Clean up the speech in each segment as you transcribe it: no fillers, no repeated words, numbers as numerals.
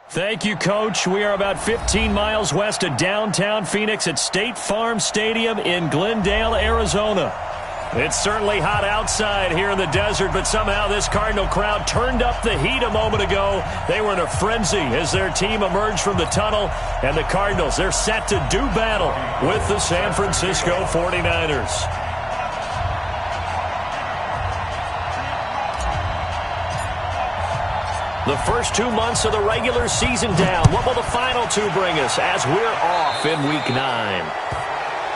Thank you, Coach. We are about 15 miles west of downtown Phoenix at State Farm Stadium in Glendale, Arizona. It's certainly hot outside here in the desert, but somehow this Cardinal crowd turned up the heat a moment ago. They were in a frenzy as their team emerged from the tunnel, and the Cardinals, they're set to do battle with the San Francisco 49ers. The first 2 months of the regular season down. What will the final two bring us as we're off in Week 9?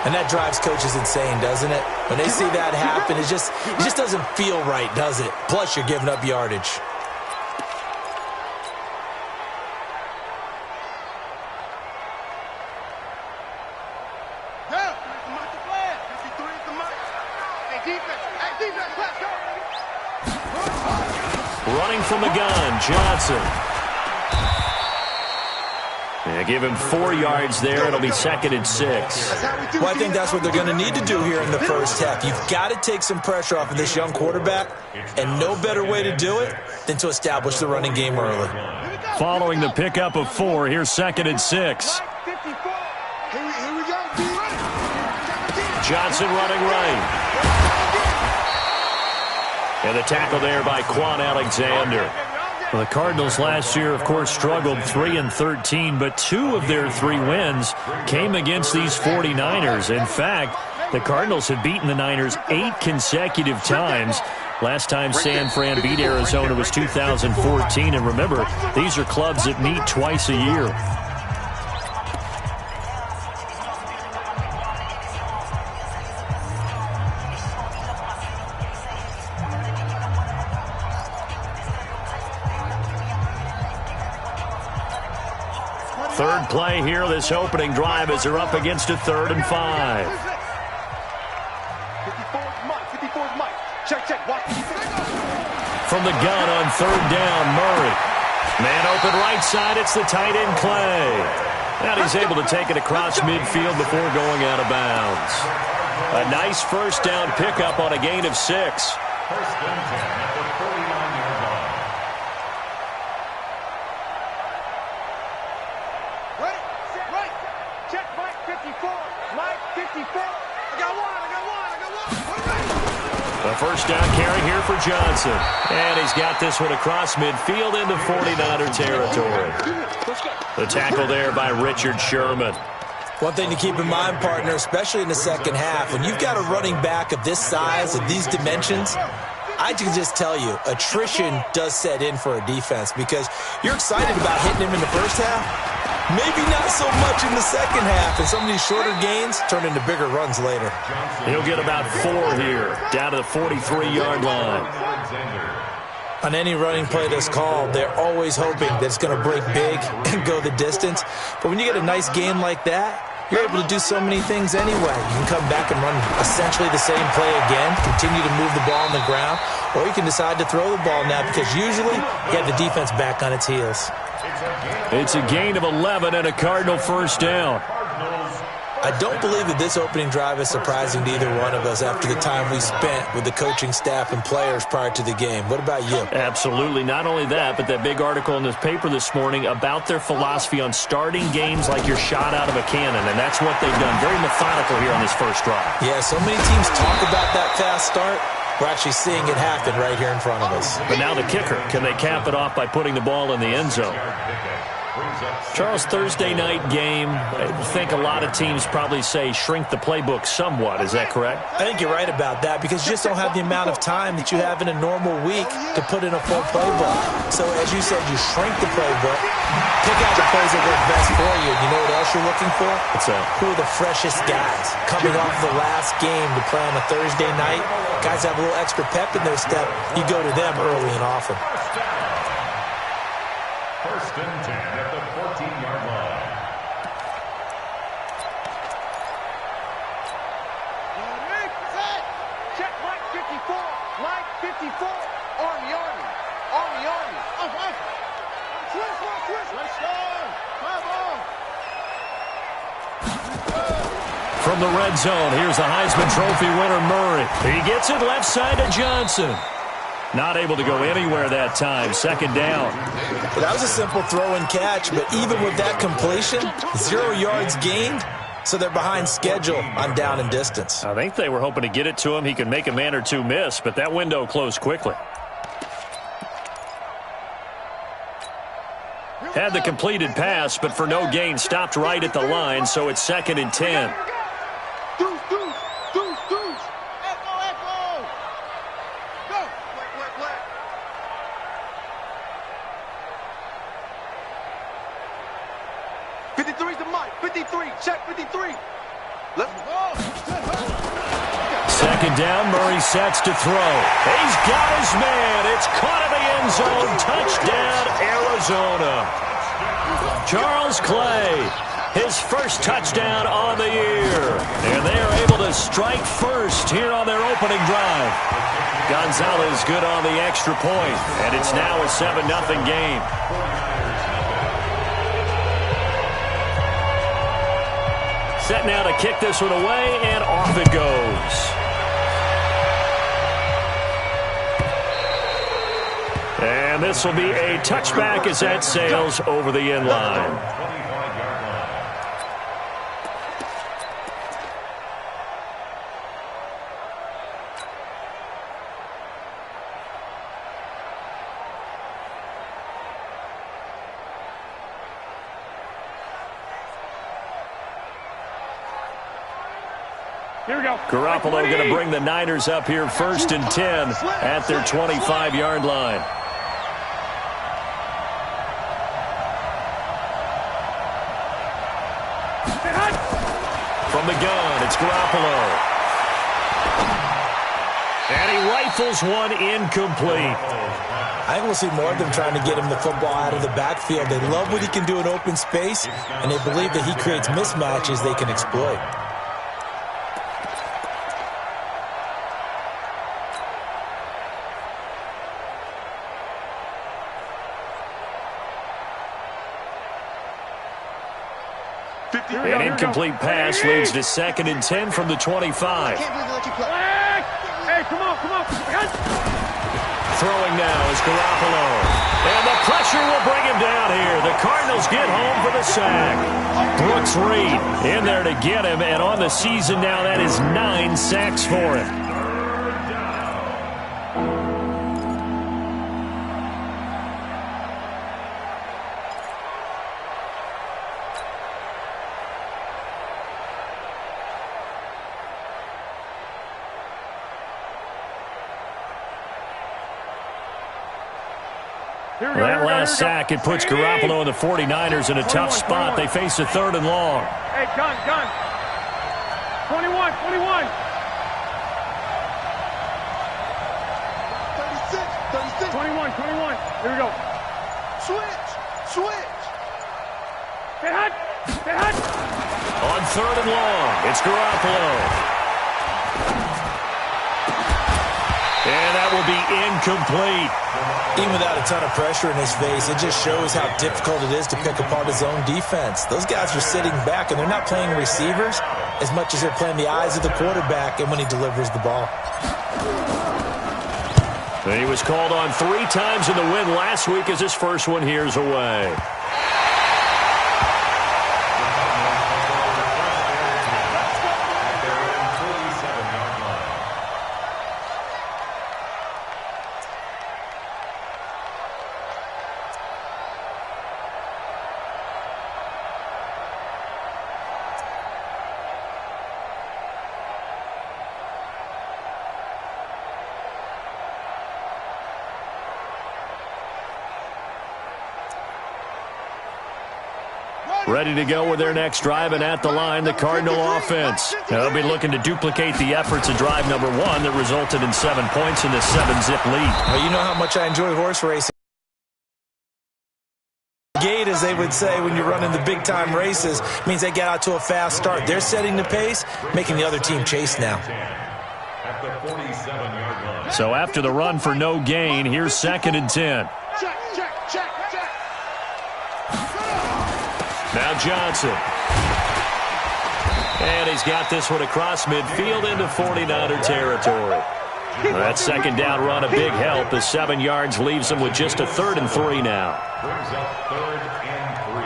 And that drives coaches insane, doesn't it? When they see that happen, it just doesn't feel right, does it? Plus, you're giving up yardage. Running from the gun, Johnson. Yeah, give him 4 yards there. It'll be 2nd and 6. Well, I think that's what they're going to need to do here in the first half. You've got to take some pressure off of this young quarterback, and no better way to do it than to establish the running game early. Following the pickup of 4, here's 2nd and 6. Johnson running right. And the tackle there by Quan Alexander. Well, the Cardinals last year, of course, struggled 3-13, but 2 of their 3 wins came against these 49ers. In fact, the Cardinals had beaten the Niners 8 consecutive times. Last time San Fran beat Arizona was 2014. And remember, these are clubs that meet twice a year. Third play here, this opening drive as they're up against a 3rd and 5. From the gun on 3rd down, Murray. Man open right side, it's the tight end Clay. And he's able to take it across midfield before going out of bounds. A nice first down pickup on a gain of 6. A first down carry here for Johnson. And he's got this one across midfield into 49er territory. The tackle there by Richard Sherman. One thing to keep in mind, partner, especially in the second half, when you've got a running back of this size, of these dimensions, I can just tell you, attrition does set in for a defense because you're excited about hitting him in the first half. Maybe not so much in the second half, and some of these shorter gains turn into bigger runs later. He'll get about 4 here, down to the 43-yard line. On any running play that's called, they're always hoping that it's going to break big and go the distance. But when you get a nice gain like that, you're able to do so many things anyway. You can come back and run essentially the same play again, continue to move the ball on the ground, or you can decide to throw the ball now because usually you have the defense back on its heels. It's a gain of 11 and a Cardinal first down. I don't believe that this opening drive is surprising to either one of us after the time we spent with the coaching staff and players prior to the game. What about you? Absolutely. Not only that, but that big article in this paper this morning about their philosophy on starting games like you're shot out of a cannon, and that's what they've done. Very methodical here on this first drive. Yeah, so many teams talk about that fast start. We're actually seeing it happen right here in front of us. But now the kicker. Can they cap it off by putting the ball in the end zone? Charles, Thursday night game, I think a lot of teams probably say shrink the playbook somewhat. Is that correct? I think you're right about that because you just don't have the amount of time that you have in a normal week to put in a full playbook. So as you said, you shrink the playbook, pick out the plays that work best for you. You know what else you're looking for? What's that? Who are the freshest guys coming off the last game to play on a Thursday night? Guys have a little extra pep in their step. You go to them early and often. First and 10 at the 14-yard line. Check Mike 54. Mike 54. Army. Let's go. From the red zone, here's the Heisman Trophy winner, Murray. He gets it left side to Johnson. Not able to go anywhere that time. Second down. Well, that was a simple throw and catch, but even with that completion, 0 yards gained, so they're behind schedule on down and distance. I think they were hoping to get it to him. He could make a man or two miss, but that window closed quickly. Had the completed pass, but for no gain, stopped right at the line, so it's 2nd and 10. Check 53. Let's go. Second down, Murray sets to throw. He's got his man. It's caught in the end zone. Touchdown, Arizona. Charles Clay, his first touchdown on the year. And they are able to strike first here on their opening drive. Gonzalez good on the extra point, and it's now a 7-0 game. Set now to kick this one away, and off it goes. And this will be a touchback as that sails over the end line. Here we go. Garoppolo going to bring the Niners up here 1st and 10 at their 25-yard line. From the gun, it's Garoppolo. And he rifles one incomplete. I think we'll see more of them trying to get him the football out of the backfield. They love what he can do in open space, and they believe that he creates mismatches they can exploit. An incomplete pass leads to 2nd and 10 from the 25. Hey, come on. Throwing now is Garoppolo. And the pressure will bring him down here. The Cardinals get home for the sack. Brooks Reed in there to get him, and on the season now, that is 9 sacks for him. That last sack, it puts Garoppolo and the 49ers in a tough spot. They face a 3rd and long. Hey, gun. 21. 36. 21. Here we go. Switch. Get hot. On 3rd and long, it's Garoppolo. And that will be incomplete. Even without a ton of pressure in his face, it just shows how difficult it is to pick apart his own defense. Those guys are sitting back, and they're not playing receivers as much as they're playing the eyes of the quarterback and when he delivers the ball. He was called on 3 times in the win last week as his first one here's away. Ready to go with their next drive, and at the line, the Cardinal offense. Now, they'll be looking to duplicate the efforts of drive number 1 that resulted in 7 points in this 7-zip lead. Well, you know how much I enjoy horse racing. Gate, as they would say when you're running the big-time races, means they get out to a fast start. They're setting the pace, making the other team chase now. At the 47-yard line. So after the run for no gain, here's 2nd and 10. Check. Now Johnson. And he's got this one across midfield into 49er territory. That second down run, a big help. The 7 yards leaves them with just a 3rd and 3 now. Brings up 3rd and 3.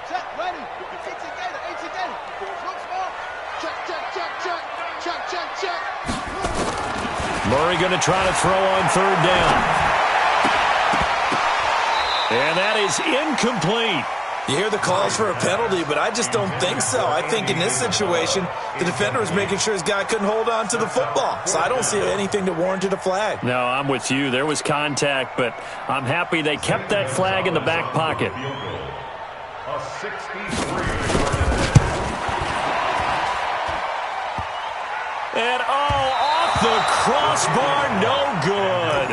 Check, ready. 18 gator, 18 gator. Look small. Check, check, check, check. Check, check, check. Murray going to try to throw on 3rd down. And that is incomplete. You hear the calls for a penalty, but I just don't think so. I think in this situation, the defender was making sure his guy couldn't hold on to the football. So I don't see anything that warranted a flag. No, I'm with you. There was contact, but I'm happy they kept that flag in the back pocket. A 63. And off the crossbar, no good.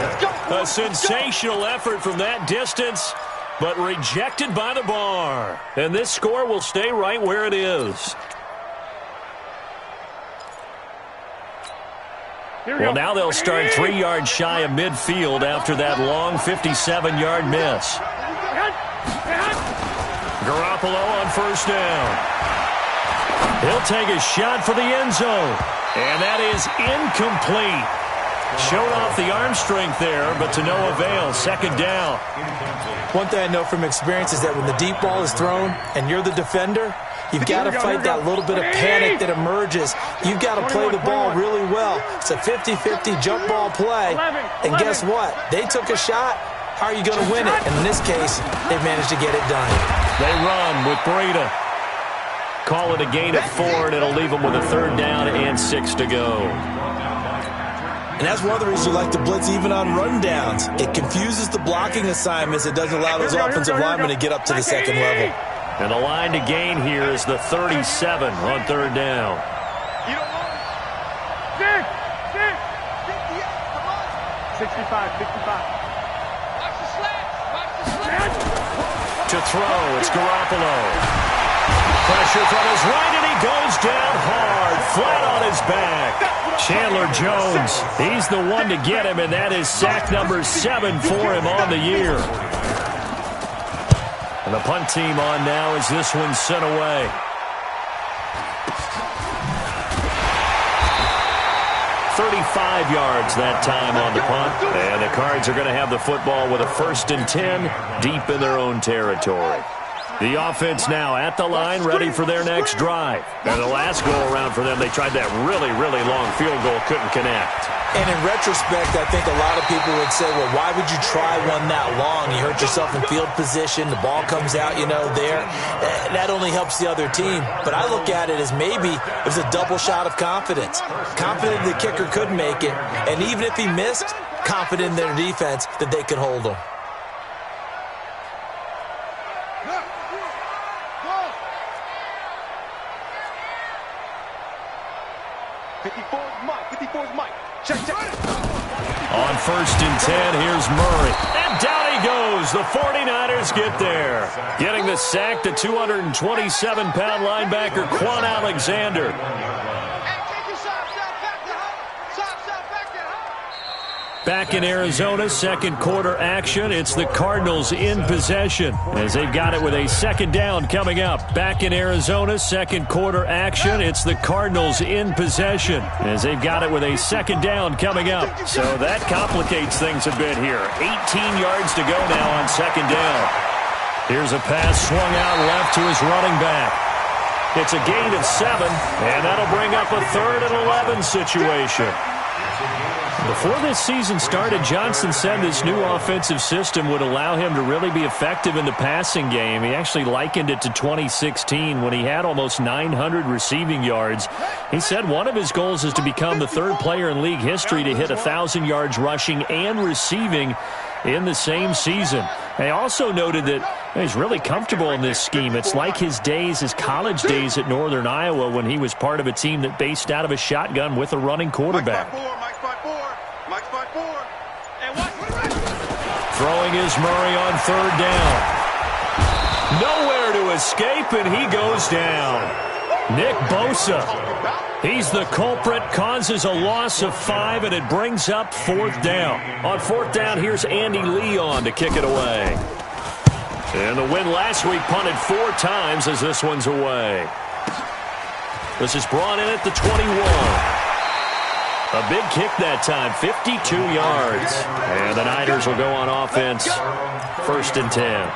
A sensational effort from that distance, but rejected by the bar. And this score will stay right where it is. Well, now they'll start 3 yards shy of midfield after that long 57-yard miss. Garoppolo on 1st down. He'll take a shot for the end zone. And that is incomplete. Showed off the arm strength there, but to no avail. 2nd down. One thing I know from experience is that when the deep ball is thrown and you're the defender, you've got to fight that little bit of panic that emerges. You've got to play the ball really well. It's a 50-50 jump ball play. And guess what? They took a shot. How are you going to win it? And in this case, they've managed to get it done. They run with Breida. Call it a gain of 4, and it'll leave them with a 3rd down and 6 to go. And that's one of the reasons you like to blitz even on rundowns. It confuses the blocking assignments. It doesn't allow those offensive linemen to get up to the 2nd level. And the line to gain here is the 37 on 3rd down. 65, 65. Watch the slats. Watch the slats. To throw, it's Garoppolo. Pressure from his right, and he goes down hard, flat on his back. Chandler Jones, he's the one to get him, and that is sack number 7 for him on the year. And the punt team on now as this one's sent away. .35 yards that time on the punt, and the Cards are going to have the football with a 1st and 10 deep in their own territory. The offense now at the line, ready for their next drive. And the last go-around for them, they tried that really, really long field goal, couldn't connect. And in retrospect, I think a lot of people would say, well, why would you try one that long? You hurt yourself in field position. The ball comes out, there. That only helps the other team. But I look at it as maybe it was a double shot of confidence. Confident the kicker could make it. And even if he missed, confident in their defense that they could hold him. On 1st and 10, here's Murray. And down he goes. The 49ers get there. Getting the sack, the 227-pound linebacker, Quan Alexander. Back in Arizona, 2nd quarter action. It's the Cardinals in possession as they've got it with a 2nd down coming up. Back in Arizona, 2nd quarter action. It's the Cardinals in possession as they've got it with a 2nd down coming up. So that complicates things a bit here. 18 yards to go now on 2nd down. Here's a pass swung out left to his running back. It's a gain of 7, and that'll bring up a 3rd and 11 situation. Before this season started, Johnson said this new offensive system would allow him to really be effective in the passing game. He actually likened it to 2016 when he had almost 900 receiving yards. He said one of his goals is to become the 3rd player in league history to hit 1,000 yards rushing and receiving in the same season. And he also noted that he's really comfortable in this scheme. It's like his college days at Northern Iowa when he was part of a team that based out of a shotgun with a running quarterback. Throwing is Murray on 3rd down. Nowhere to escape, and he goes down. Nick Bosa, he's the culprit, causes a loss of 5, and it brings up 4th down. On 4th down, here's Andy Lee on to kick it away. And the win last week punted 4 times as this one's away. This is brought in at the 21. A big kick that time, 52 yards. And the Niners will go on offense, 1st and 10.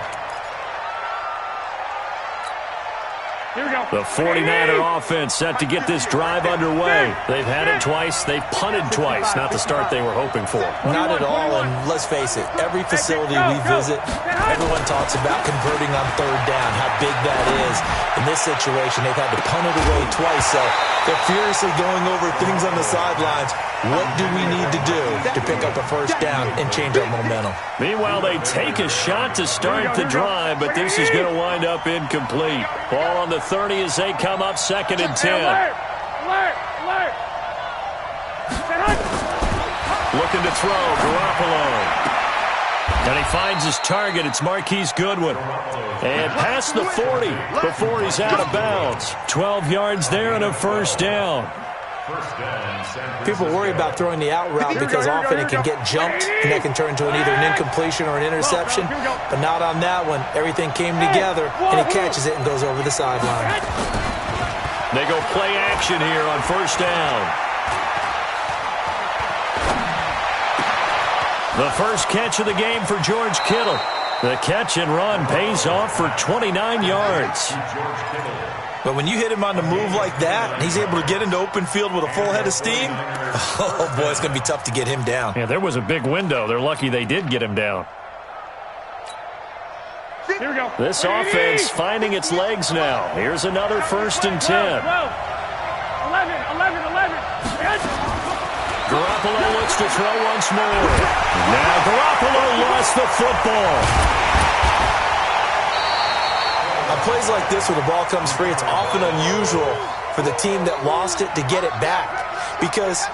The 49er offense set to get this drive underway. They've had it twice. They've punted twice. Not the start they were hoping for. Not at all, and let's face it, every facility we visit, everyone talks about converting on 3rd down, how big that is. In this situation, they've had to punt it away twice, so they're furiously going over things on the sidelines. What do we need to do to pick up a 1st down and change our momentum? Meanwhile, they take a shot to start the drive, but this is going to wind up incomplete. Ball on the 30 as they come up 2nd and 10. Looking to throw, Garoppolo. And he finds his target. It's Marquise Goodwin. And past the 40 before he's out of bounds. 12 yards there and a 1st down. People worry about throwing the out route because often it can get jumped and that can turn into either an incompletion or an interception. But not on that one. Everything came together and he catches it and goes over the sideline. They go play action here on 1st down. The first catch of the game for George Kittle. The catch and run pays off for 29 yards. But when you hit him on the move like that, he's able to get into open field with a full head of steam, oh, boy, it's going to be tough to get him down. Yeah, there was a big window. They're lucky they did get him down. Here we go. This offense finding its legs now. Here's another 1st and 10. 11. Garoppolo looks to throw once more. Now Garoppolo lost the football. On plays like this where the ball comes free, it's often unusual for the team that lost it to get it back. Because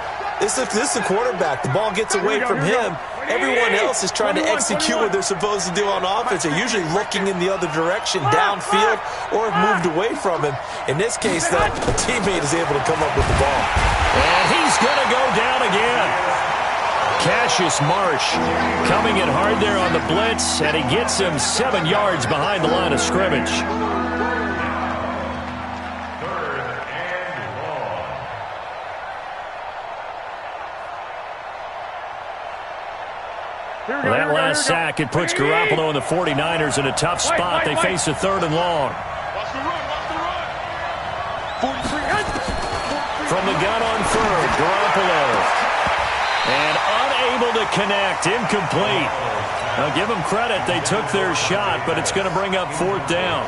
this is the quarterback. The ball gets away from him. Everyone else is trying to execute what they're supposed to do on offense. They're usually looking in the other direction, downfield, or have moved away from him. In this case, though, a teammate is able to come up with the ball. And he's going to go down again. Cassius Marsh coming in hard there on the blitz, and he gets him 7 yards behind the line of scrimmage. 3rd and 1. Well, that last sack, it puts Garoppolo and the 49ers in a tough spot. They face a 3rd and long. From the gun on 3rd, Garoppolo. And unable to connect, incomplete. Now give them credit, they took their shot, but it's going to bring up 4th down.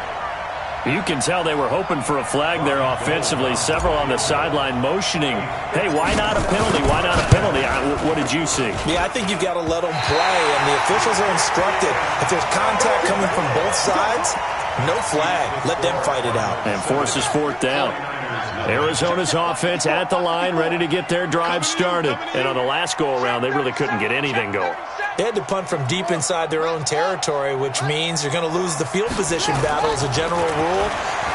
You can tell they were hoping for a flag there offensively. Several on the sideline motioning, hey, why not a penalty? Why not a penalty? What did you see? Yeah, I think you've got to let them play, and the officials are instructed. If there's contact coming from both sides, no flag. Let them fight it out. And forces 4th down. Arizona's offense at the line, ready to get their drive started. And on the last go-around, they really couldn't get anything going. They had to punt from deep inside their own territory, which means you're going to lose the field position battle as a general rule.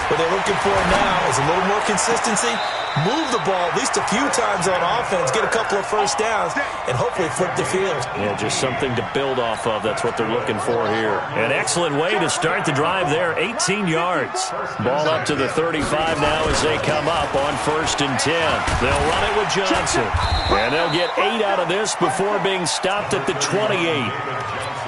What they're looking for now is a little more consistency, move the ball at least a few times on offense, get a couple of 1st downs, and hopefully flip the field. Yeah, just something to build off of. That's what they're looking for here. An excellent way to start the drive there, 18 yards. Ball up to the 35 now as they come up on 1st and 10. They'll run it with Johnson. And they'll get 8 out of this before being stopped at the 28.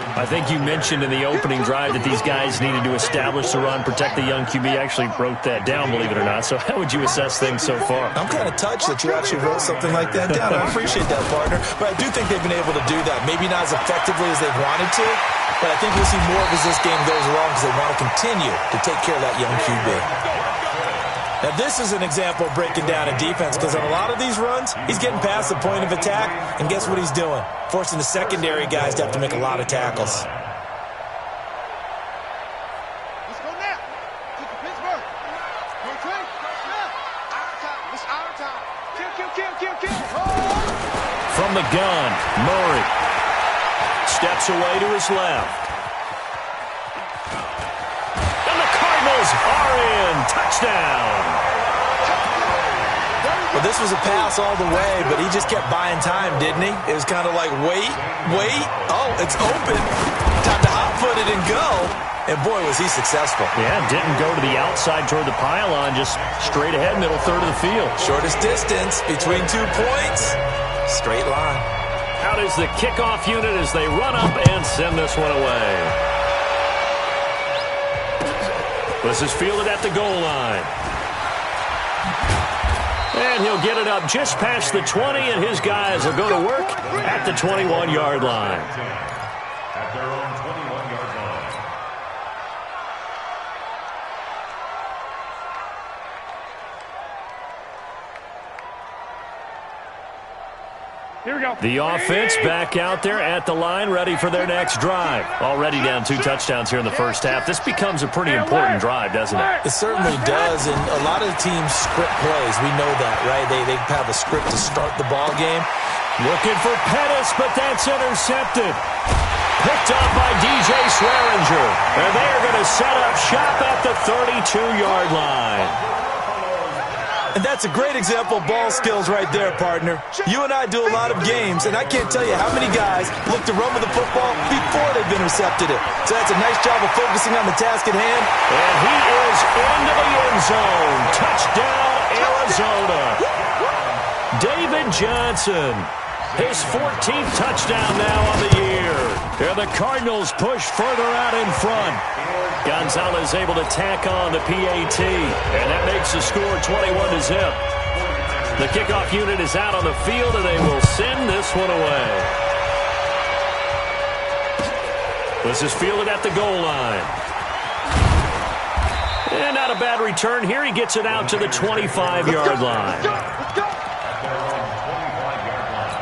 I think you mentioned in the opening drive that these guys needed to establish the run, protect the young QB. I actually wrote that down, believe it or not. So how would you assess things so far? I'm kind of touched that you actually wrote something like that down. I appreciate that, partner. But I do think they've been able to do that. Maybe not as effectively as they've wanted to, but I think we'll see more of as this game goes along because they want to continue to take care of that young QB. Now, this is an example of breaking down a defense because on a lot of these runs, he's getting past the point of attack, and guess what he's doing? Forcing the secondary guys to have to make a lot of tackles. Let's go now. Kick to Pittsburgh. Quick. Our time. It's our time. Kill. From the gun, Murray steps away to his left. And the Cardinals are in. Touchdown. Well, this was a pass all the way, but he just kept buying time, didn't he? It was kind of like, wait. Oh, it's open. Time to hot-foot it and go. And, boy, was he successful. Yeah, didn't go to the outside toward the pylon, just straight ahead, middle third of the field. Shortest distance between 2 points. Straight line. Out is the kickoff unit as they run up and send this one away. This is fielded at the goal line. And he'll get it up just past the 20, and his guys will go to work at the 21-yard line. At their own 21-yard line. Here we go. The offense back out there at the line, ready for their next drive. Already down 2 touchdowns here in the first half. This becomes a pretty important drive, doesn't it? It certainly does, and a lot of the teams script plays. We know that, right? They have a script to start the ball game. Looking for Pettis, but that's intercepted. Picked up by DJ Swearinger. And they are going to set up shop at the 32-yard line. And that's a great example of ball skills right there, partner. You and I do a lot of games, and I can't tell you how many guys look to run with the football before they've intercepted it. So that's a nice job of focusing on the task at hand. And he is into the end zone. Touchdown, Arizona. David Johnson, his 14th touchdown now on the year. And the Cardinals push further out in front. Gonzalez able to tack on the PAT, and that makes the score 21-0. The kickoff unit is out on the field, and they will send this one away. This is fielded at the goal line. And not a bad return here. He gets it out to the 25-yard line. At their own 25-yard line.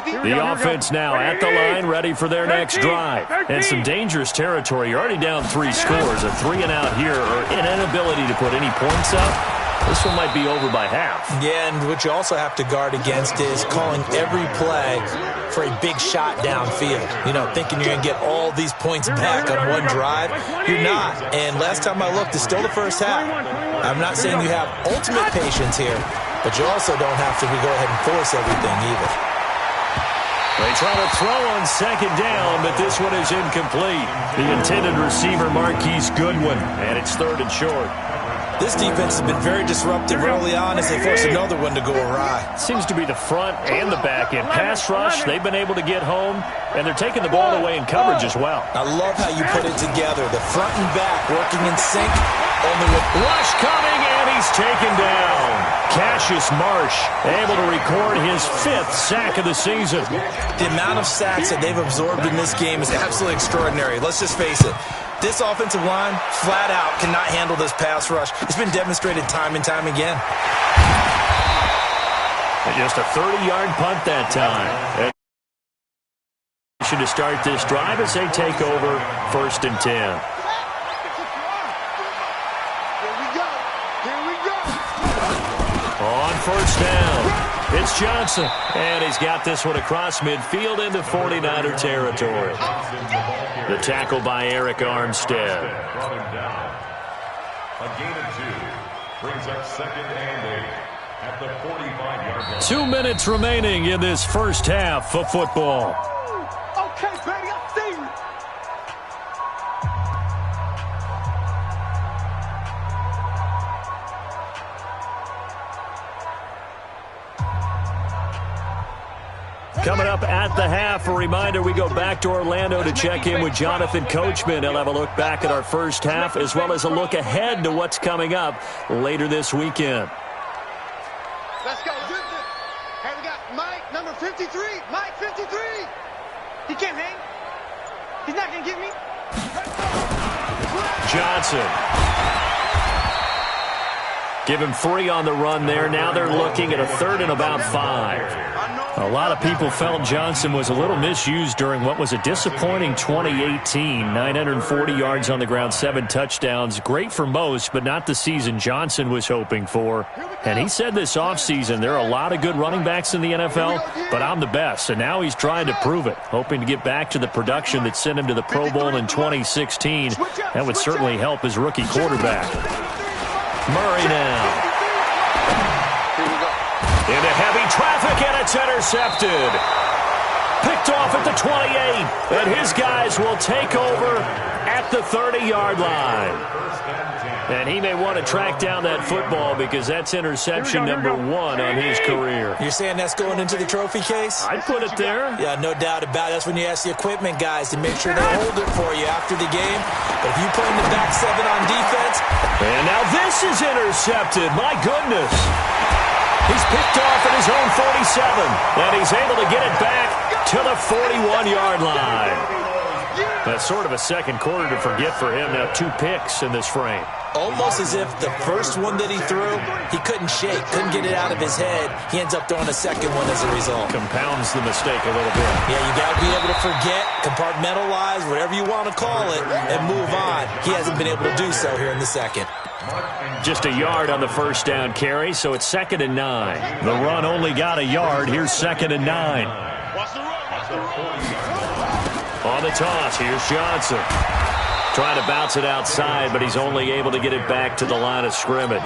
The offense now at the line, ready for their next drive. And some dangerous territory. You're already down 3 scores. A 3-and-out here, or an inability to put any points up. This one might be over by half. Yeah, and what you also have to guard against is calling every play for a big shot downfield. You know, thinking you're going to get all these points back on one drive. You're not. And last time I looked, it's still the first half. I'm not saying you have ultimate patience here, but you also don't have to go ahead and force everything either. They try to throw on second down, but this one is incomplete. The intended receiver, Marquise Goodwin, and it's 3rd and short. This defense has been very disruptive early on as they force another one to go awry. Seems to be the front and the back end. Pass rush, they've been able to get home, and they're taking the ball away in coverage as well. I love how you put it together. The front and back working in sync. Only with rush coming, and he's taken down. Cassius Marsh able to record his 5th sack of the season. The amount of sacks that they've absorbed in this game is absolutely extraordinary. Let's just face it. This offensive line, flat out, cannot handle this pass rush. It's been demonstrated time and time again. And just a 30-yard punt that time. And to start this drive as they take over 1st and 10. On 1st down, it's Johnson. And he's got this one across midfield into 49er territory. The tackle by Eric Armstead. Brought him down. A gain of 2. Brings up 2nd and 8 at the 45-yard line. 2 minutes remaining in this first half of football. Okay, baby, I see you. Coming up at the half, a reminder, we go back to Orlando to check in with Jonathan Coachman. He'll have a look back at our first half as well as a look ahead to what's coming up later this weekend. Let's go. Hey, we got Mike, number 53. Mike, 53. He can't hang. He's not going to get me. Johnson. Give him 3 on the run there. Now they're looking at a 3rd and about 5. I know. A lot of people felt Johnson was a little misused during what was a disappointing 2018. 940 yards on the ground, 7 touchdowns. Great for most, but not the season Johnson was hoping for. And he said this offseason, there are a lot of good running backs in the NFL, but I'm the best. And now he's trying to prove it, hoping to get back to the production that sent him to the Pro Bowl in 2016. That would certainly help his rookie quarterback. Murray now. Into heavy traffic, and it's intercepted. Picked off at the 28, and his guys will take over at the 30-yard line. And he may want to track down that football because that's interception number 1 on his career. You're saying that's going into the trophy case? I'd put it there. Yeah, no doubt about it. That's when you ask the equipment guys to make sure they hold it for you after the game. But if you play in the back 7 on defense. And now this is intercepted. My goodness. He's picked off at his own 47, and he's able to get it back to the 41-yard line. That's sort of a second quarter to forget for him. Now 2 picks in this frame. Almost as if the first one that he threw, he couldn't shake, couldn't get it out of his head. He ends up throwing a second one as a result. Compounds the mistake a little bit. Yeah, you got to be able to forget, compartmentalize, whatever you want to call it, and move on. He hasn't been able to do so here in the second. Just a yard on the first down carry, so it's 2nd and 9. The run only got a yard. Here's 2nd and 9. On the toss, here's Johnson. Trying to bounce it outside, but he's only able to get it back to the line of scrimmage.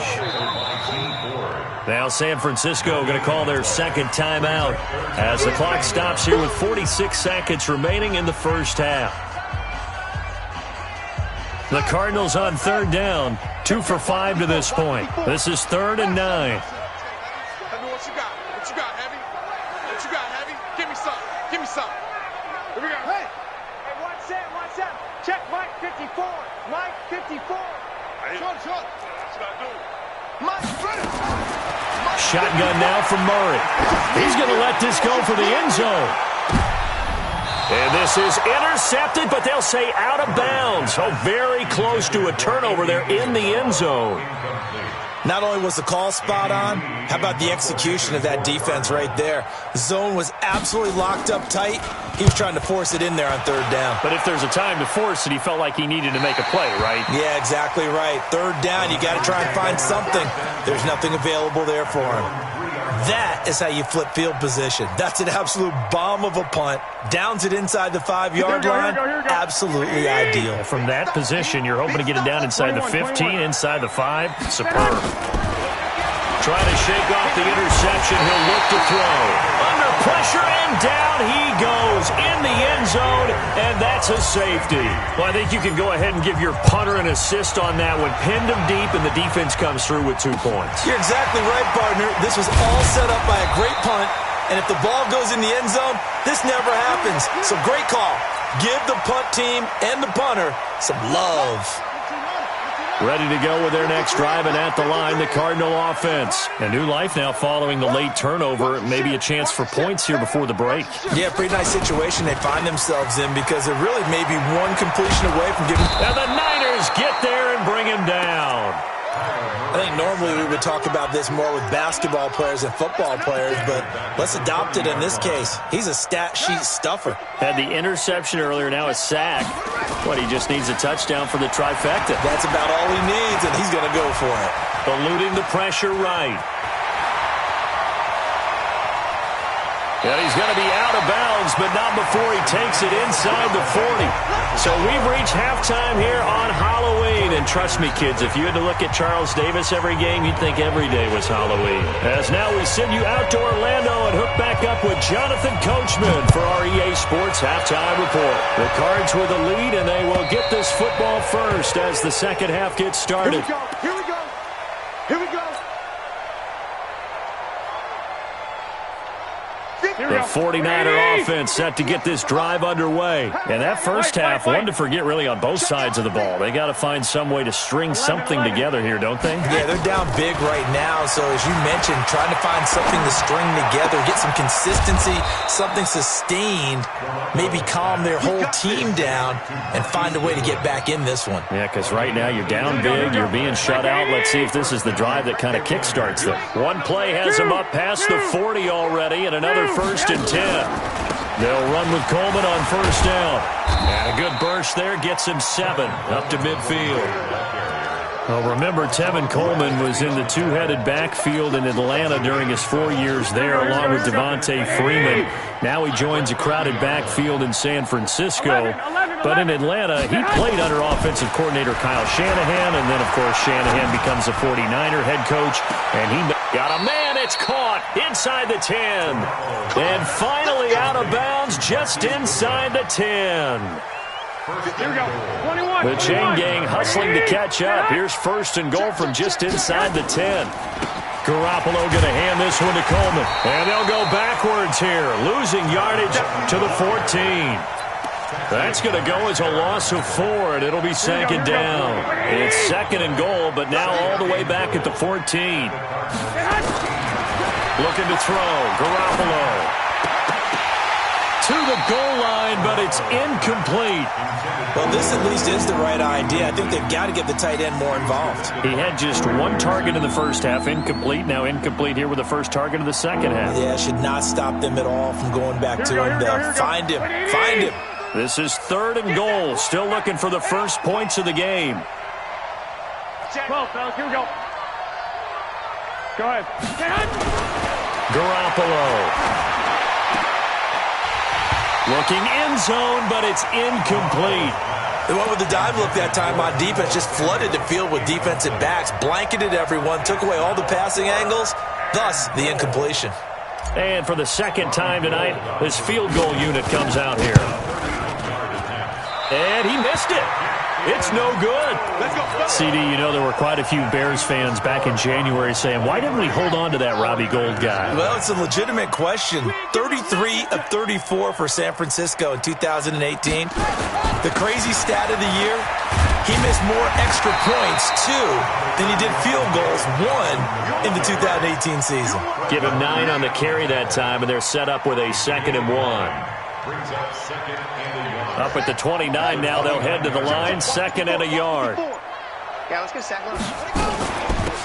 Now San Francisco going to call their second timeout as the clock stops here with 46 seconds remaining in the first half. The Cardinals on 3rd down, 2 for 5 to this point. This is 3rd and 9. What you got? What you got, Heavy? What you got, Heavy? Give me some. Give me some. Here we go. Hey, watch that. Check Mike 54. Mike 54. Short. That's what I do. Mike, shotgun now from Murray. He's going to let this go for the end zone. And this is intercepted, but they'll say out of bounds. Oh, very close to a turnover there in the end zone. Not only was the call spot on, how about the execution of that defense right there? The zone was absolutely locked up tight. He was trying to force it in there on 3rd down. But if there's a time to force it, he felt like he needed to make a play, right? Yeah, exactly right. 3rd down, you got to try and find something. There's nothing available there for him. That is how you flip field position. That's an absolute bomb of a punt. Downs it inside the 5-yard line. Absolutely ideal. From that position, you're hoping to get it down inside the 15, inside the 5. Superb. Trying to shake off the interception. He'll look to throw. Under pressure, and down he goes in the end zone, and that's a safety. Well, I think you can go ahead and give your punter an assist on that one. Pinned him deep, and the defense comes through with 2 points. You're exactly right, partner. This was all set up by a great punt, and if the ball goes in the end zone, this never happens. So great call. Give the punt team and the punter some love. Ready to go with their next drive, and at the line, the Cardinal offense. A new life now following the late turnover. Maybe a chance for points here before the break. Yeah, pretty nice situation they find themselves in because they're really maybe one completion away from getting... And the Niners get there and bring him down. I think normally we would talk about this more with basketball players and football players, but let's adopt it in this case. He's a stat sheet stuffer. Had the interception earlier, now a sack. What, he just needs a touchdown for the trifecta. That's about all he needs, and he's going to go for it. Eluding the pressure right. And he's going to be out of bounds, but not before he takes it inside the 40. So we've reached halftime here on Halloween. And trust me, kids, if you had to look at Charles Davis every game, you'd think every day was Halloween. As now we send you out to Orlando and hook back up with Jonathan Coachman for our EA Sports Halftime Report. The Cards with the lead, and they will get this football first as the second half gets started. Here we go. Here we go. The 49er offense set to get this drive underway. And that first half, one to forget really on both sides of the ball. They got to find some way to string something together here, don't they? Yeah, they're down big right now. So as you mentioned, trying to find something to string together, get some consistency, something sustained, maybe calm their whole team down and find a way to get back in this one. Yeah, because right now you're down big, you're being shut out. Let's see if this is the drive that kind of kickstarts them. One play has them up past the 40 already, and another first 1st and 10. They'll run with Coleman on 1st down. And a good burst there gets him 7 up to midfield. Well, remember, Tevin Coleman was in the two-headed backfield in Atlanta during his 4 years there, along with Devontae Freeman. Now he joins a crowded backfield in San Francisco. But in Atlanta, he played under offensive coordinator Kyle Shanahan, and then, of course, Shanahan becomes a 49er head coach, and he got a man. It's caught inside the 10. And finally out of bounds just inside the 10. Here we go. 21. The chain gang hustling to catch up. Here's 1st and goal from just inside the 10. Garoppolo going to hand this one to Coleman. And they'll go backwards here, losing yardage to the 14. That's going to go as a loss of 4, and it'll be 2nd down. It's 2nd and goal, but now all the way back at the 14. Looking to throw. Garoppolo to the goal line, but it's incomplete. Well, this at least is the right idea. I think they've got to get the tight end more involved. He had just 1 target in the first half, incomplete. Now incomplete here with the first target of the second half. Yeah, should not stop them at all from going back to him. They'll find him. Find him. This is 3rd and goal. Still looking for the first points of the game. 12, fellas. Here we go. Go ahead. Garoppolo. Looking end zone, but it's incomplete. They went with the dive look that time on defense, just flooded the field with defensive backs, blanketed everyone, took away all the passing angles, thus the incompletion. And for the 2nd time tonight, this field goal unit comes out here. And he missed it. It's no good. CD, you know there were quite a few Bears fans back in January saying, why didn't we hold on to that Robbie Gould guy? Well, it's a legitimate question. 33 of 34 for San Francisco in 2018. The crazy stat of the year, he missed more extra points, 2, than he did field goals, 1 in the 2018 season. Give him 9 on the carry that time, and they're set up with a 2nd and 1. Up at the 29 now, they'll head to the line, 2nd and a yard. Yeah, let's get second.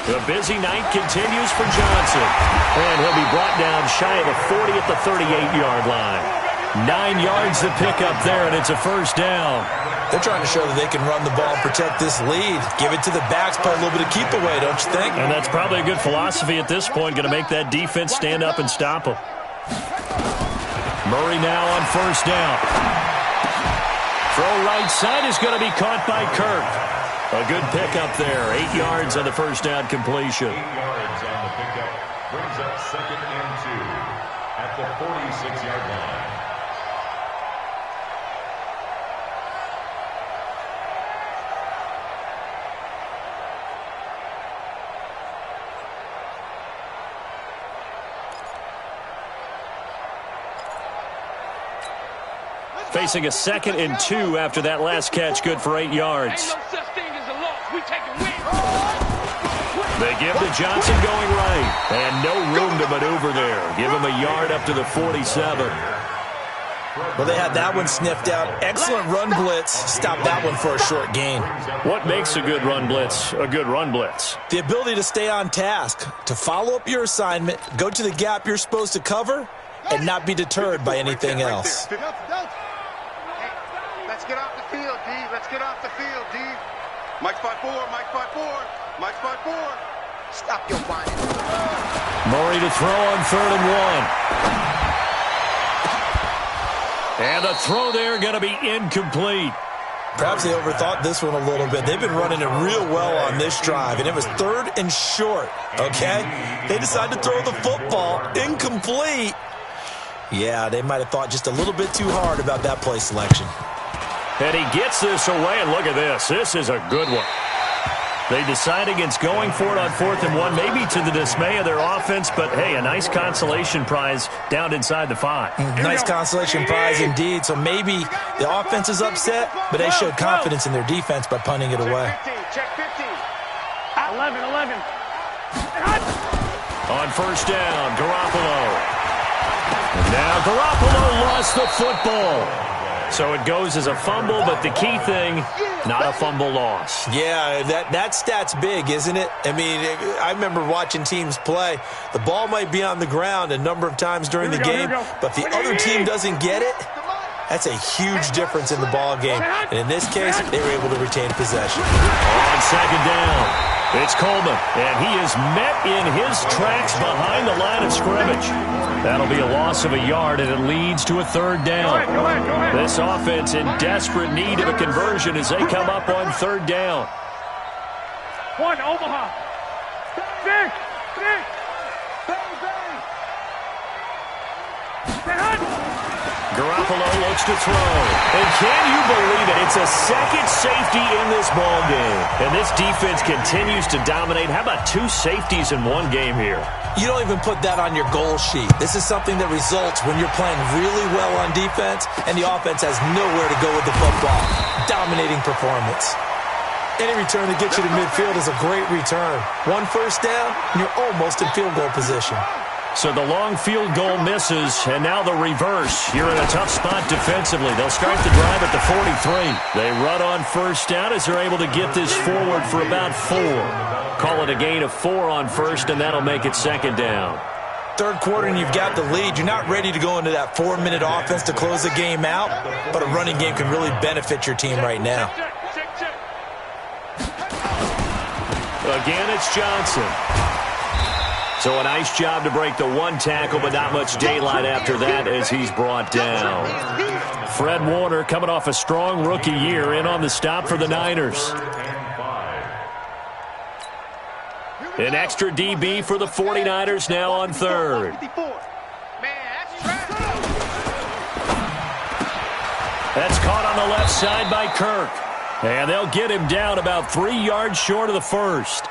The busy night continues for Johnson. And he'll be brought down shy of the 40 at the 38-yard line. 9 yards to pick up there, and it's a 1st down. They're trying to show that they can run the ball and protect this lead. Give it to the backs, play a little bit of keep away, don't you think? And that's probably a good philosophy at this point, going to make that defense stand up and stop them. Murray now on 1st down. Throw right side is going to be caught by Kirk. A good pickup there. 8 yards on the 1st down completion. 8 yards on the pickup brings up 2nd and 2 at the 46-yard line. Facing a 2nd and 2 after that last catch, good for 8 yards. They give to Johnson going right, and no room to maneuver there. Give him a yard up to the 47. Well, they had that one sniffed out. Excellent run blitz. Stop that one for a short gain. What makes a good run blitz a good run blitz? The ability to stay on task, to follow up your assignment, go to the gap you're supposed to cover, and not be deterred by anything else. Let's get off the field, D. Let's get off the field, D. Mike 5-4, Mike 5-4, Mike 5-4. Stop your whining. Murray to throw on 3rd and 1. And the throw there going to be incomplete. Perhaps they overthought this one a little bit. They've been running it real well on this drive, and it was 3rd and short, okay? They decided to throw the football incomplete. Yeah, they might have thought just a little bit too hard about that play selection. And he gets this away, and look at this. This is a good one. They decide against going for it on 4th and 1, maybe to the dismay of their offense, but, hey, a nice consolation prize down inside the 5. Nice consolation prize indeed. So maybe the offense is upset, but they showed confidence in their defense by punting it away. Check 50. 11. On 1st down, Garoppolo. And now Garoppolo lost the football. So it goes as a fumble, but the key thing, not a fumble loss. Yeah, that stat's big, isn't it? I mean, I remember watching teams play. The ball might be on the ground a number of times during the game, but if the other team doesn't get it, that's a huge difference in the ball game. And in this case, they were able to retain possession. On second down, it's Coleman, and he is met in his tracks behind the line of scrimmage. That'll be a loss of a yard, and it leads to a third down. Go ahead. This offense in desperate need of a conversion as they come up on third down. 1, Omaha. 6. Garoppolo looks to throw. And can you believe it? It's a second safety in this ball game. And this defense continues to dominate. How about 2 safeties in one game here? You don't even put that on your goal sheet. This is something that results when you're playing really well on defense and the offense has nowhere to go with the football. Dominating performance. Any return that gets you to midfield is a great return. 1 first down, and you're almost in field goal position. So the long field goal misses, and now the reverse. You're in a tough spot defensively. They'll start the drive at the 43. They run on first down as they're able to get this forward for about 4. Call it a gain of 4 on first, and that'll make it second down. Third quarter, and you've got the lead. You're not ready to go into that 4-minute offense to close the game out, but a running game can really benefit your team right now. Again, it's Johnson. So a nice job to break the 1 tackle, but not much daylight after that as he's brought down. Fred Warner coming off a strong rookie year in on the stop for the Niners. An extra DB for the 49ers now on third. That's caught on the left side by Kirk. And they'll get him down about 3 yards short of the first.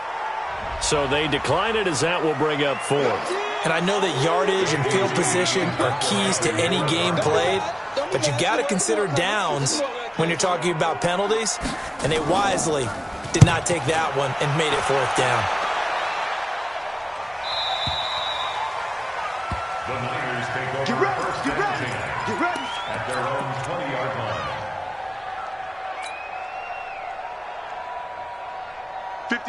So they decline it as that will bring up 4. And I know that yardage and field position are keys to any game played, but you got to consider downs when you're talking about penalties, and they wisely did not take that one and made it 4th down. The Niners take over first and 10 at their own 20-yard line.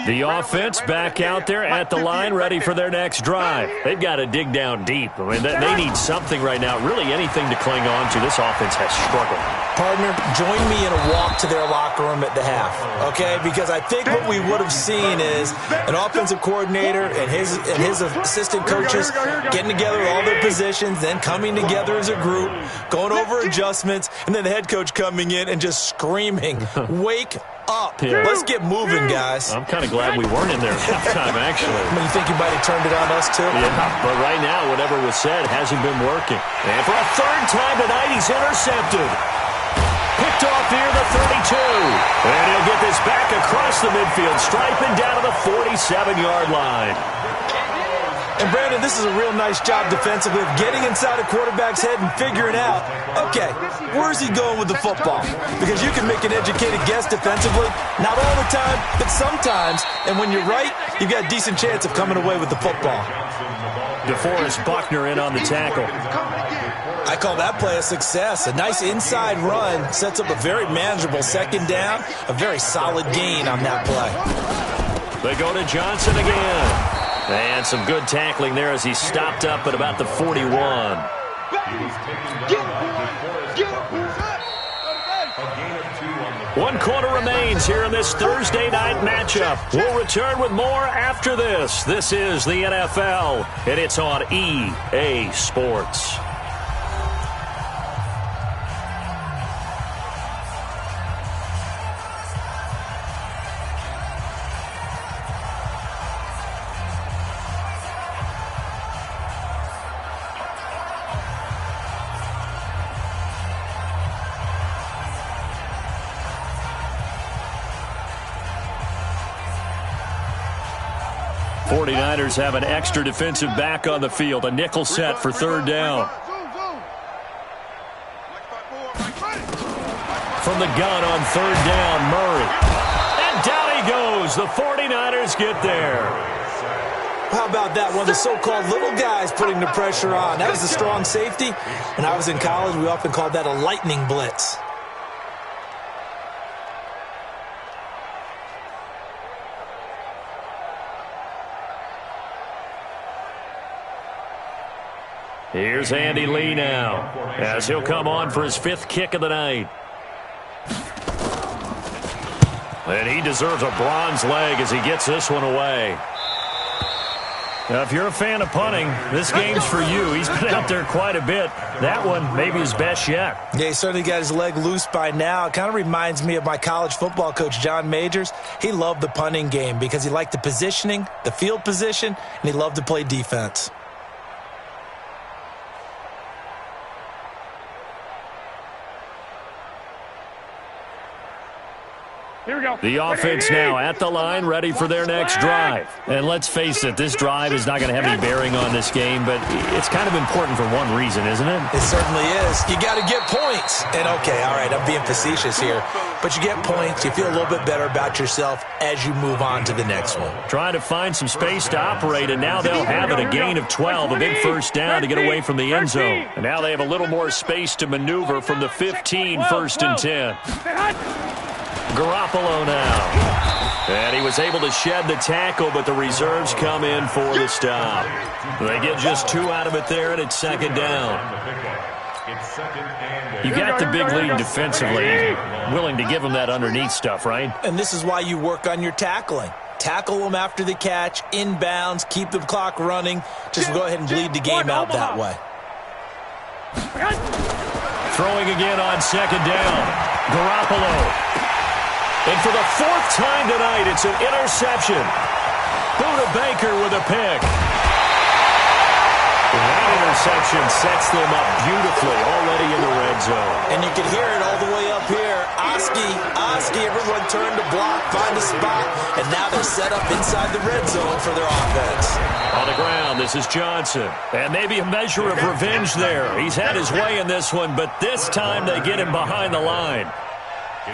The offense back out there at the line, ready for their next drive. They've got to dig down deep. I mean, they need something right now, really anything to cling on to. This offense has struggled. Partner, join me in a walk to their locker room at the half, okay? Because I think what we would have seen is an offensive coordinator and his assistant coaches getting together all their positions, then coming together as a group, going over adjustments, and then the head coach coming in and just screaming, "Wake up. Yeah. Let's get moving, guys." I'm kind of glad we weren't in there at halftime, actually. I mean, you think you might have turned it on us, too? Yeah, but right now, whatever was said hasn't been working. And for a 3rd time tonight, he's intercepted. Picked off near the 32. And he'll get this back across the midfield stripe and down to the 47-yard line. And, Brandon, this is a real nice job defensively of getting inside a quarterback's head and figuring out, okay, where's he going with the football? Because you can make an educated guess defensively, not all the time, but sometimes. And when you're right, you've got a decent chance of coming away with the football. DeForest Buckner in on the tackle. I call that play a success. A nice inside run sets up a very manageable 2nd down, a very solid gain on that play. They go to Johnson again. And some good tackling there as he stopped up at about the 41. One quarter remains here in this Thursday night matchup. We'll return with more after this. This is the NFL, and it's on EA Sports. Niners have an extra defensive back on the field, a nickel set for 3rd down. From the gun on 3rd down, Murray. And down he goes. The 49ers get there. How about that? One of the so-called little guys putting the pressure on. That was a strong safety. When I was in college, we often called that a lightning blitz. Here's Andy Lee now, as he'll come on for his 5th kick of the night. And he deserves a bronze leg as he gets this one away. Now, if you're a fan of punting, this game's for you. He's been out there quite a bit. That one, maybe his best yet. Yeah, he certainly got his leg loose by now. It kind of reminds me of my college football coach, John Majors. He loved the punting game because he liked the positioning, the field position, and he loved to play defense. Here we go. The offense now at the line, ready for their next drive. And let's face it, this drive is not going to have any bearing on this game, but it's kind of important for one reason, isn't it? It certainly is. You got to get points. And, okay, all right, I'm being facetious here. But you get points, you feel a little bit better about yourself as you move on to the next one. Trying to find some space to operate, and now they'll have it, a gain of 12, a big first down to get away from the end zone. And now they have a little more space to maneuver from the 15, 1st and 10. Garoppolo now. And he was able to shed the tackle, but the reserves come in for the stop. They get just 2 out of it there, and it's 2nd down. You got the big lead defensively. Willing to give him that underneath stuff, right? And this is why you work on your tackling. Tackle them after the catch, inbounds, keep the clock running. Just go ahead and bleed the game out that way. Throwing again on 2nd down. Garoppolo. And for the 4th time tonight, it's an interception. Buda Baker with a pick. And that interception sets them up beautifully already in the red zone. And you can hear it all the way up here. Oski, everyone turned to block, find a spot, and now they're set up inside the red zone for their offense. On the ground, this is Johnson. And maybe a measure of revenge there. He's had his way in this one, but this time they get him behind the line.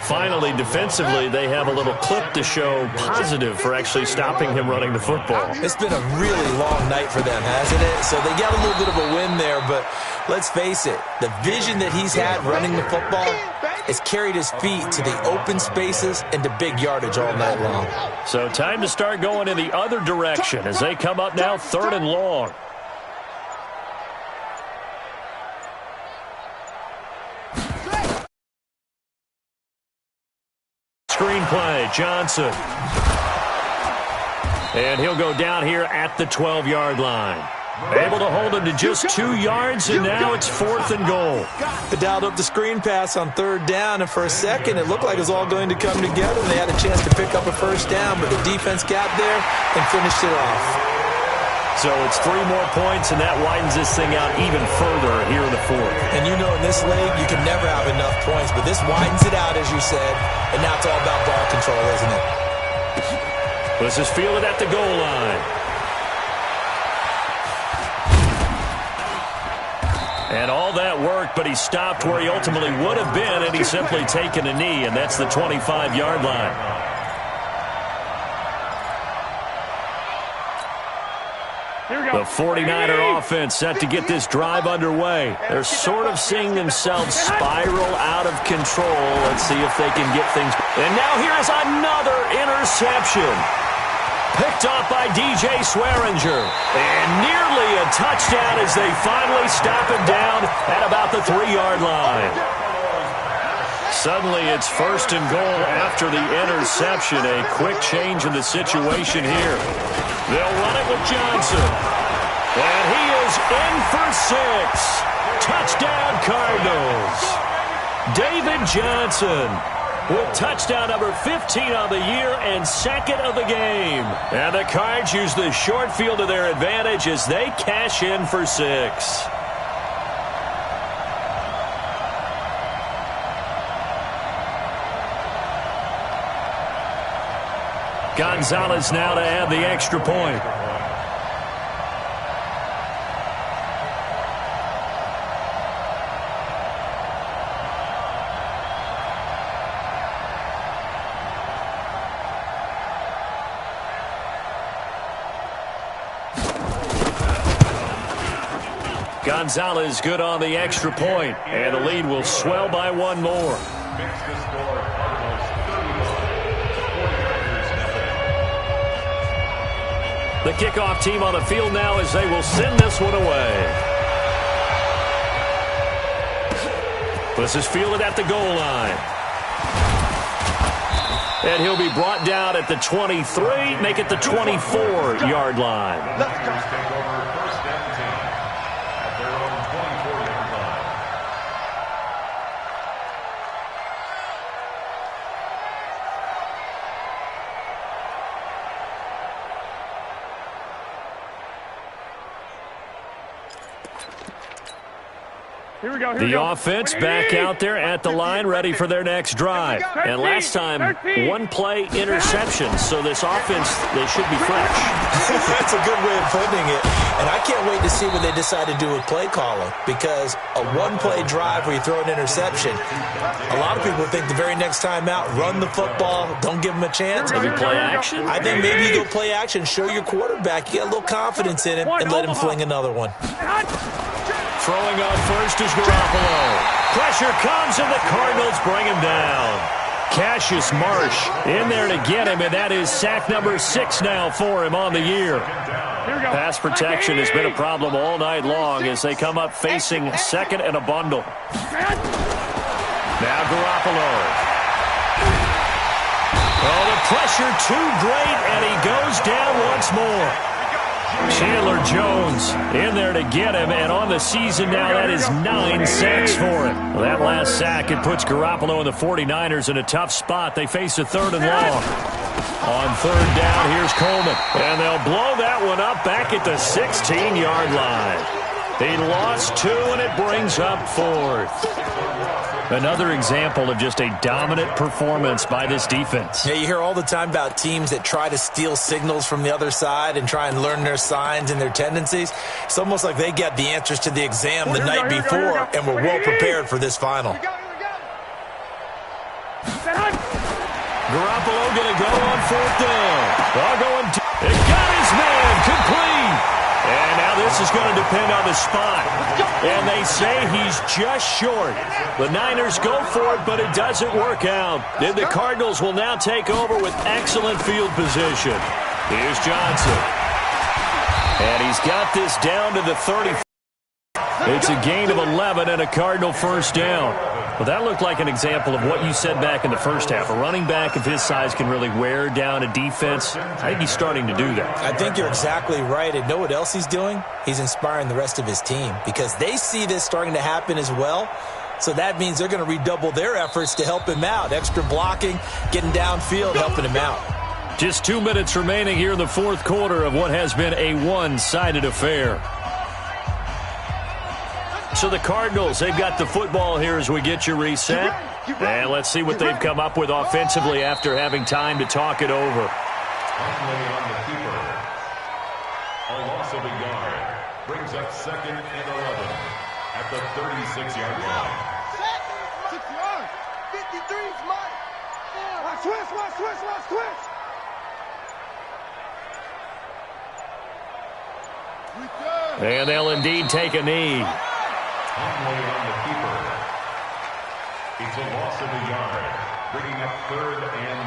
Finally, defensively, they have a little clip to show positive for actually stopping him running the football. It's been a really long night for them, hasn't it? So they got a little bit of a win there, but let's face it, the vision that he's had running the football has carried his feet to the open spaces and to big yardage all night long. So time to start going in the other direction as they come up now 3rd and long. Screenplay, Johnson. And he'll go down here at the 12-yard line. Able to hold him to just 2 yards, and now it's 4th and goal. They dialed up the screen pass on 3rd down, and for a second it looked like it was all going to come together, and they had a chance to pick up a first down, but the defense got there and finished it off. So it's 3 more points, and that widens this thing out even further here in the 4th. And you know in this league, you can never have enough points, but this widens it out, as you said, and now it's all about ball control, isn't it? This is fielded at the goal line. And all that worked, but he stopped where he ultimately would have been, and he's simply taken a knee, and that's the 25-yard line. The 49er offense set to get this drive underway. They're sort of seeing themselves spiral out of control. Let's see if they can get things. And now here's another interception. Picked off by DJ Swearinger. And nearly a touchdown as they finally stop him down at about the 3-yard line. Suddenly it's 1st and goal after the interception. A quick change in the situation here. They'll run it with Johnson. And he is in for 6. Touchdown Cardinals. David Johnson with touchdown number 15 on the year and 2nd of the game. And the Cards use the short field to their advantage as they cash in for 6. Gonzalez now to add the extra point. Gonzalez good on the extra point, and the lead will swell by one more. Makes the score Cardinals 31, 49ers nothing. The kickoff team on the field now as they will send this one away. This is fielded at the goal line. And he'll be brought down at the 23, make it the 24-yard line. Let's go. Take over first and 10 at their own 24-yard line. Here we go. The offense back out there at the line, ready for their next drive. And last time, one-play interception. So this offense, they should be fresh. That's a good way of putting it. And I can't wait to see what they decide to do with play calling, because a one-play drive where you throw an interception, a lot of people think the very next time out, run the football, don't give them a chance. Maybe play action? I think maybe you go play action, show your quarterback, you get a little confidence in him, and let him fling another one. Throwing on first is Garoppolo. Pressure comes, and the Cardinals bring him down. Cassius Marsh in there to get him, and that is sack number 6 now for him on the year. Pass protection has been a problem all night long as they come up facing second and a bundle. Now Garoppolo. Oh, the pressure too great, and he goes down once more. Chandler Jones in there to get him, and on the season now, that is 9 sacks for him. Well, that last sack, it puts Garoppolo and the 49ers in a tough spot. They face a 3rd and long. On 3rd down, here's Coleman, and they'll blow that one up back at the 16-yard line. He lost 2, and it brings up 4th. Another example of just a dominant performance by this defense. Yeah, you hear all the time about teams that try to steal signals from the other side and try and learn their signs and their tendencies. It's almost like they got the answers to the exam the night before and were well prepared for this final. Garoppolo going to go on 4th down. It got his man complete. And now this is going to depend on the spot. And they say he's just short. The Niners go for it, but it doesn't work out. Then the Cardinals will now take over with excellent field position. Here's Johnson. And he's got this down to the 30. It's a gain of 11 and a Cardinal first down. Well, that looked like an example of what you said back in the first half. A running back of his size can really wear down a defense. I think he's starting to do that. I think you're exactly right. And know what else he's doing? He's inspiring the rest of his team because they see this starting to happen as well. So that means they're going to redouble their efforts to help him out. Extra blocking, getting downfield, helping him out. Just 2 minutes remaining here in the 4th quarter of what has been a one-sided affair. So the Cardinals, they've got the football here as we get you reset. And let's see what they've come up with offensively after having time to talk it over. Finally on the keeper. A loss of a yard brings up 2nd and 11 at the 36-yard line. 6 yards. 53's mine. Watch twist. And they'll indeed take a knee. Conway on the keeper. It's a loss of a yard, bringing up 3rd and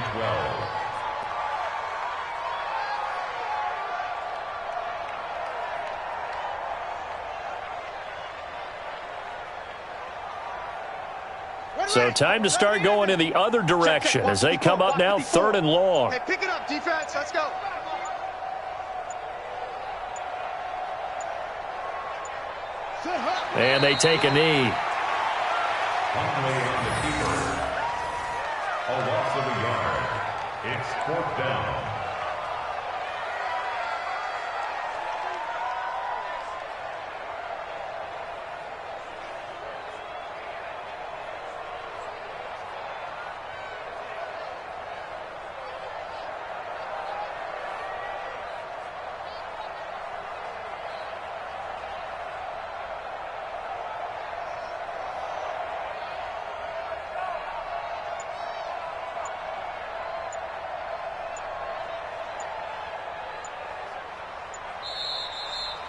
12. So time to start going in the other direction as they come up now 3rd and long. Hey, pick it up, defense. Let's go. And they take a knee. Conway on the keeper. A loss of a yard. It's 4th down.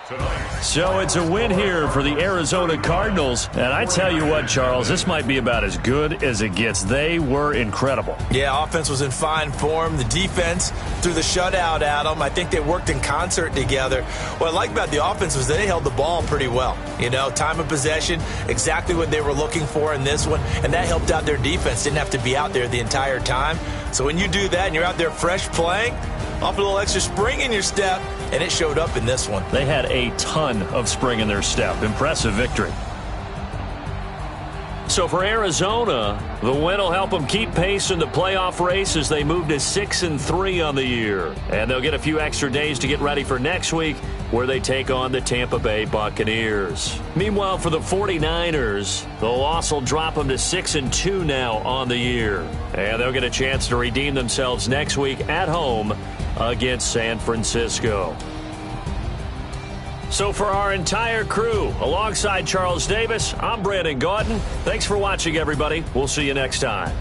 Tonight's So it's a win here for the Arizona Cardinals. And I tell you what, Charles, this might be about as good as it gets. They were incredible. Yeah, offense was in fine form. The defense threw the shutout at them. I think they worked in concert together. What I like about the offense was they held the ball pretty well. You know, time of possession, exactly what they were looking for in this one. And that helped out their defense. Didn't have to be out there the entire time. So when you do that and you're out there fresh playing, off a little extra spring in your step, and it showed up in this one. They had a ton of spring in their step. Impressive victory. So for Arizona, the win will help them keep pace in the playoff race as they move to 6-3 on the year. And they'll get a few extra days to get ready for next week, where they take on the Tampa Bay Buccaneers. Meanwhile, for the 49ers, the loss will drop them to 6-2 now on the year. And they'll get a chance to redeem themselves next week at home against San Francisco. So for our entire crew, alongside Charles Davis, I'm Brandon Gaudin. Thanks for watching, everybody. We'll see you next time.